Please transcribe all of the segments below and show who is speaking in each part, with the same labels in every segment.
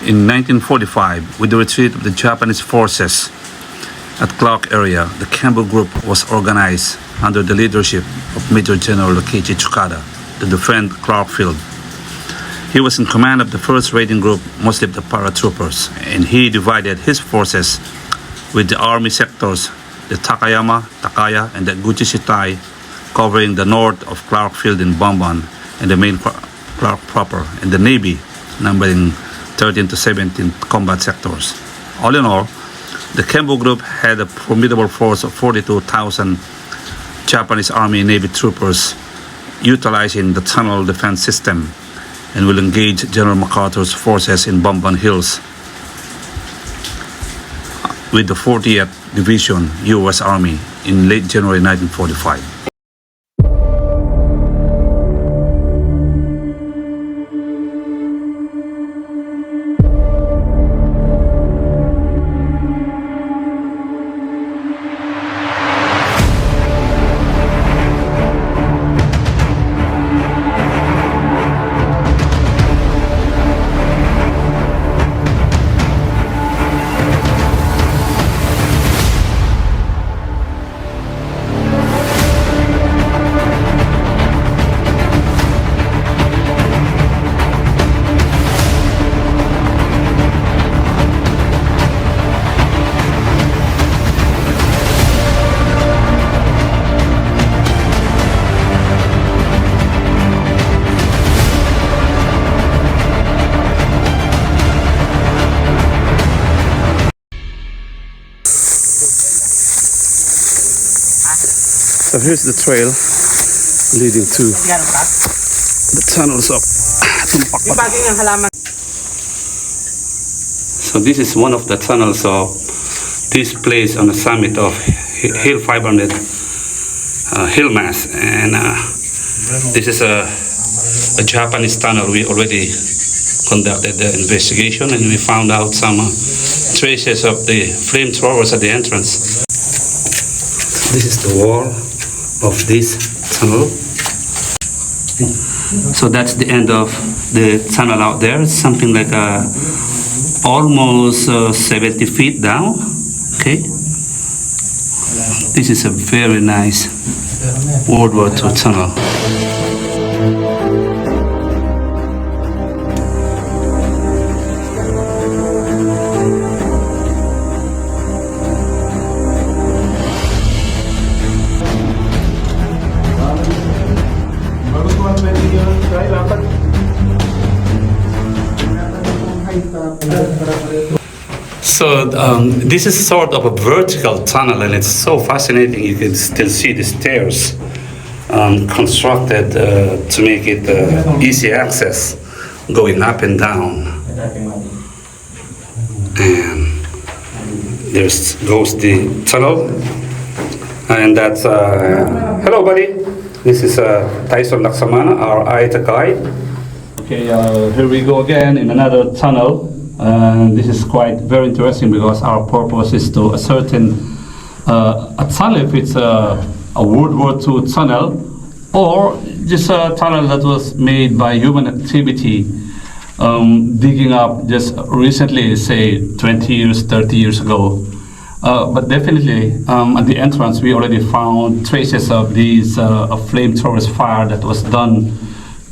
Speaker 1: In 1945, with the retreat of the Japanese forces at Clark area, the Kembu Group was organized under the leadership of Major General Lokichi Tsukada to defend Clark Field. He was in command of the first raiding group, mostly the paratroopers, and he divided his forces with the army sectors, the Takayama, Takaya, and the Guchishitai, covering the north of Clark Field in Bamban and the main Clark proper, and the Navy, numbering 13 to 17 combat sectors. All in all, the Kembu Group had a formidable force of 42,000 Japanese Army and Navy troopers utilizing the tunnel defense system, and will engage General MacArthur's forces in Bamban Hills with the 40th Division U.S. Army in late January 1945. So here's the trail leading to the tunnels of Tumpak. So this is one of the tunnels of this place on the summit of Hill 500 hill mass, and this is a Japanese tunnel. We already conducted the investigation and we found out some traces of the flamethrowers at the entrance. This is the wall of this tunnel. So that's the end of the tunnel out there. It's something like almost 70 feet down. Okay. This is a very nice World War II tunnel. So this is sort of a vertical tunnel, and it's so fascinating. You can still see the stairs constructed to make it easy access, going up and down. And there goes the tunnel, and that's hello, buddy. This is Tyson Laksamana, our IATA guide. Okay, here we go again in another tunnel. This is quite very interesting because our purpose is to ascertain a tunnel, if it's a World War II tunnel or just a tunnel that was made by human activity, digging up just recently, say 20 years, 30 years ago. But definitely at the entrance we already found traces of these flamethrowers fire that was done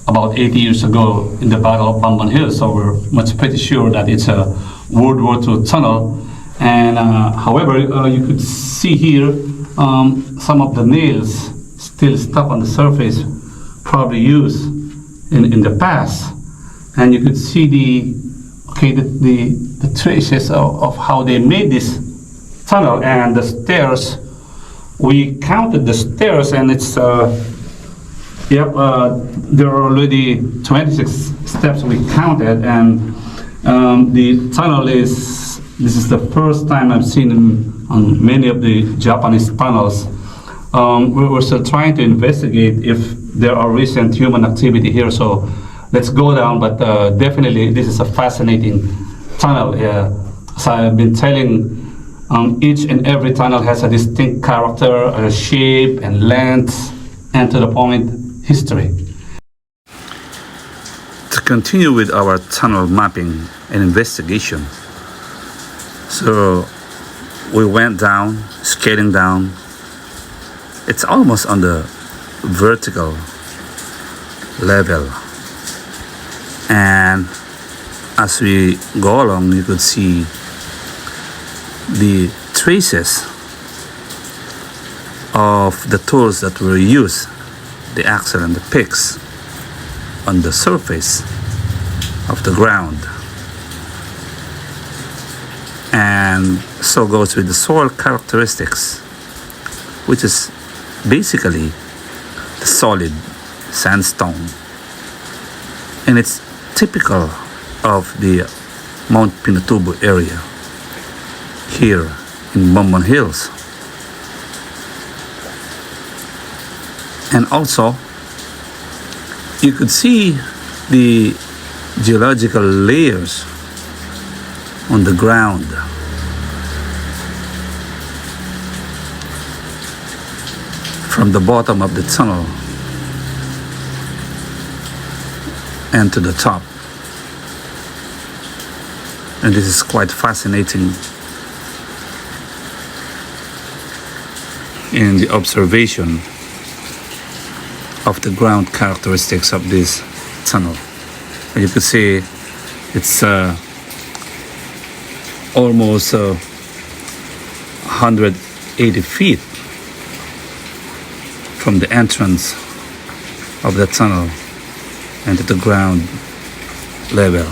Speaker 1: about 80 years ago in the Battle of Bamban Hills, so we're pretty sure that it's a World War II tunnel. And however, you could see here some of the nails still stuck on the surface, probably used in the past. And you could see the traces of how they made this tunnel and the stairs. We counted the stairs, and it's there are already 26 steps we counted, and the tunnel this is the first time I've seen on many of the Japanese tunnels. We're still trying to investigate if there are recent human activity here, so let's go down, but definitely this is a fascinating tunnel. As I've been telling, each and every tunnel has a distinct character, a shape and length, and to the point, history. To continue with our tunnel mapping an investigation. So we went down, skating down. It's almost on the vertical level. And as we go along, you could see the traces of the tools that were used, the axle and the picks, on the surface of the ground. And so goes with the soil characteristics, which is basically the solid sandstone. And it's typical of the Mount Pinatubo area here in Bamban Hills. And also, you could see the geological layers on the ground. From the bottom of the tunnel and to the top. And this is quite fascinating in the observation of the ground characteristics of this tunnel. And you can see it's almost 180 feet from the entrance of the tunnel and to the ground level.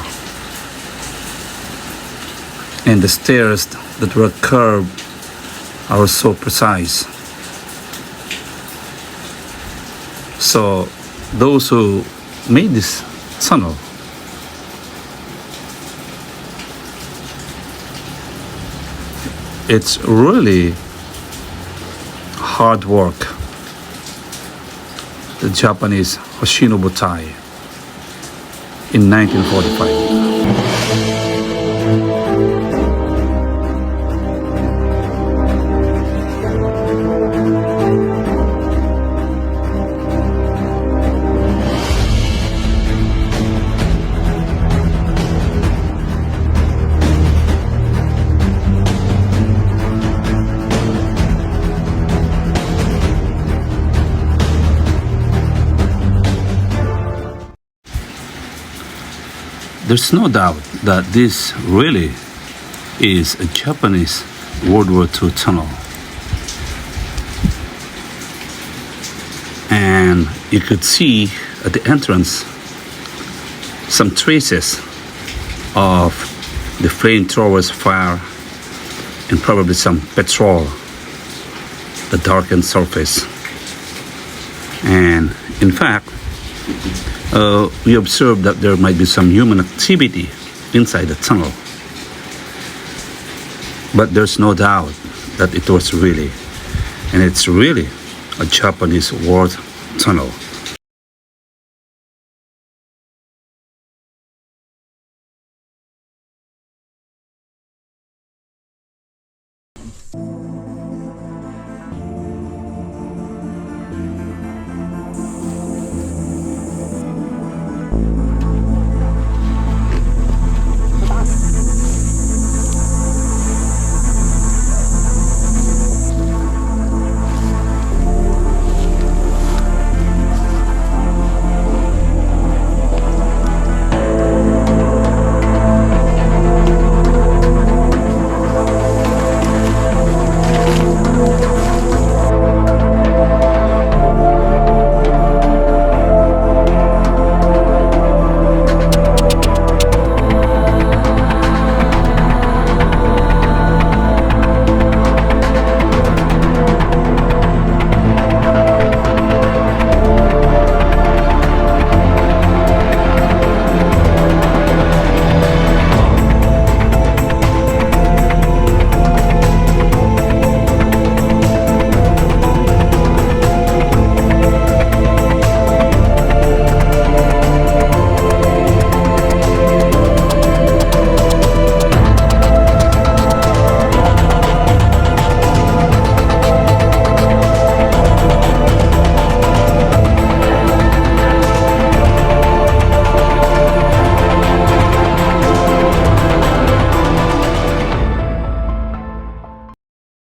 Speaker 1: And the stairs that were curved are so precise. So those who made this tunnel it's really hard work. The Japanese Hoshino Butai in 1945. There's no doubt that this really is a Japanese World War II tunnel. And you could see at the entrance some traces of the flamethrowers fire and probably some petrol, the darkened surface. And in fact, we observed that there might be some human activity inside the tunnel. But there's no doubt that it was really, and it's really, a Japanese war tunnel.